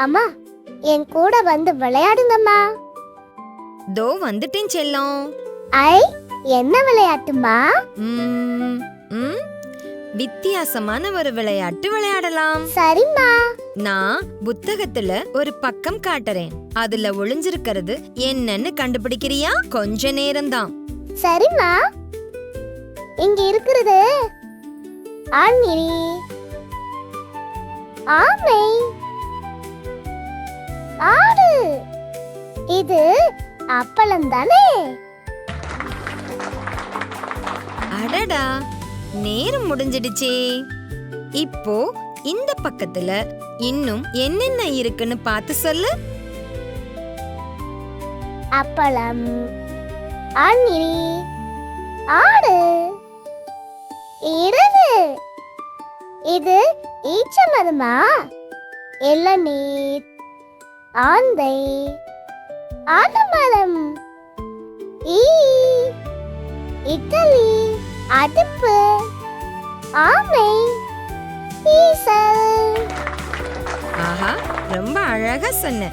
அம்மா, என் கூட வந்து விளையாடுங்கம்மா. தோ வந்துட்டேன் செல்லம். ஐ, என்ன விளையாட்டுமா? ம், ம், வித்தியாசமான ஒரு விளையாட்டு விளையாடலாம். சரிம்மா. நான் புத்தகத்துல ஒரு பக்கம் காட்டுறேன். அதுல ஒளிஞ்சிருக்கிறது என்னன்னு கண்டுபிடிக்கிறியா? கொஞ்ச நேரம்தான். சரிம்மா. இங்க இருக்கிறது ஆண்ணிரி, ஆமை, ஆடு. இது அப்பளம் தானே? அடடா, நேரம் முடிஞ்சிடுச்சே. இப்போ இந்த பக்கத்துல இன்னும் என்னென்ன இருக்குன்னு பார்த்து சொல்லு. அப்பளம், ஆண்ணிரி, ஆடு, இரவு. இது ஈச்ச மரமா? இளநீர், ஆந்தை, ஆலமரம், ஈ, இட்லி, அடுப்பு, ஆமை, ஈசல். ஆஹா, ரொம்ப அழகா சொன்ன.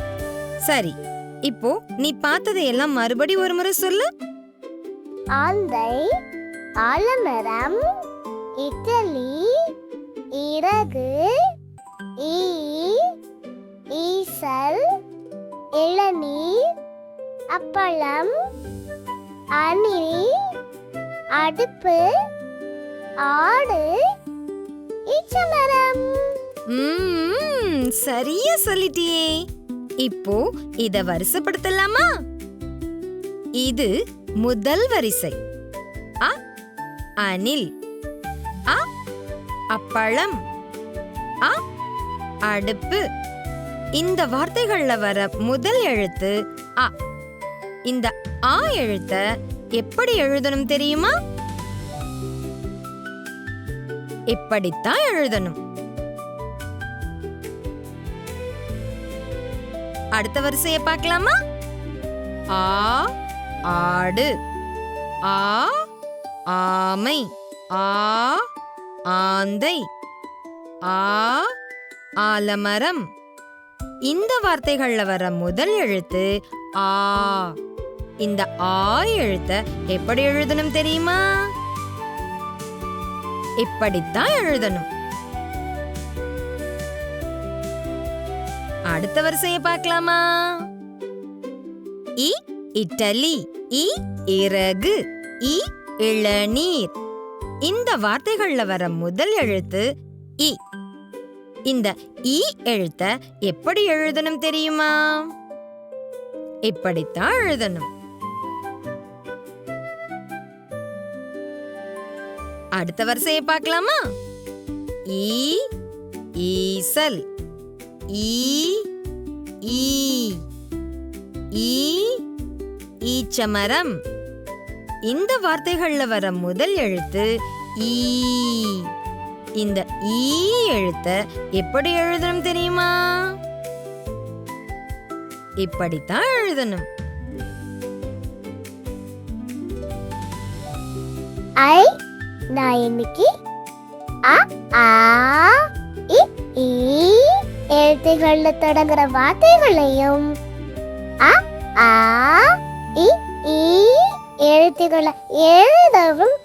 சரி, இப்போ நீ பார்த்ததை எல்லாம் மறுபடி ஒரு முறை சொல்லு. ஆந்தை, ஆலமரம், இட்லி, இறகு, ஈ, ஈசல், இளநீர், அப்பளம், அணில், அடுப்பு, ஆடு, ஈச்சமரம். சரியா சொல்லிட்டியே. இப்போ இத வரிசைப்படுத்தலாமா? இது முதல் வரிசை. அ, அணில். அ, அப்பளம். அ, அடுப்பு. இந்த வார்த்தைகள்ல வர முதல் எழுத்து அ. இந்த ஆ எழுத்த எப்படி எழுதணும் தெரியுமா? இப்படித்தான் எழுதணும். அடுத்த வரிசைய பார்க்கலாமா? ஆ, ஆடு. ஆ, ஆமை. ஆ, ஆந்தை. ஆ, ஆலமரம். இந்த வார்த்தைகள்ல வர முதல் எழுத்து ஆ. இந்த ஆ எழுத்த எப்படி எழுதணும் தெரியுமா? இப்படித்தான் எழுதணும். அடுத்த வரிசைய பார்க்கலாமா? இ, இட்டலி. இ, இறகு. இ, இளநீர். இந்த வார்த்தைகள்ல வர முதல் எழுத்து இ. இந்த இ எழுத்த எப்படி எழுதணும் தெரியுமா? இப்படித்தான் எழுதணும். அடுத்த வரிசையை பார்க்கலாமா? ஈ, ஈசல். ஈ, ஈ, ஈ, ஈச்சமரம். இந்த வார்த்தைகள்ல வர முதல் எழுத்து ஈ. இந்த ஈ எழுத்த எப்படி எழுதணும் தெரியுமா? இப்படித்தான் எழுதணும். ஐ, நான் இன்னைக்கு அ, ஆ, இ, ஈ எழுத்துக்கள்ல தொடங்குற வார்த்தைகளையும் அ, ஆ, இ, ஈ எழுத்துக்களை எழுதவும்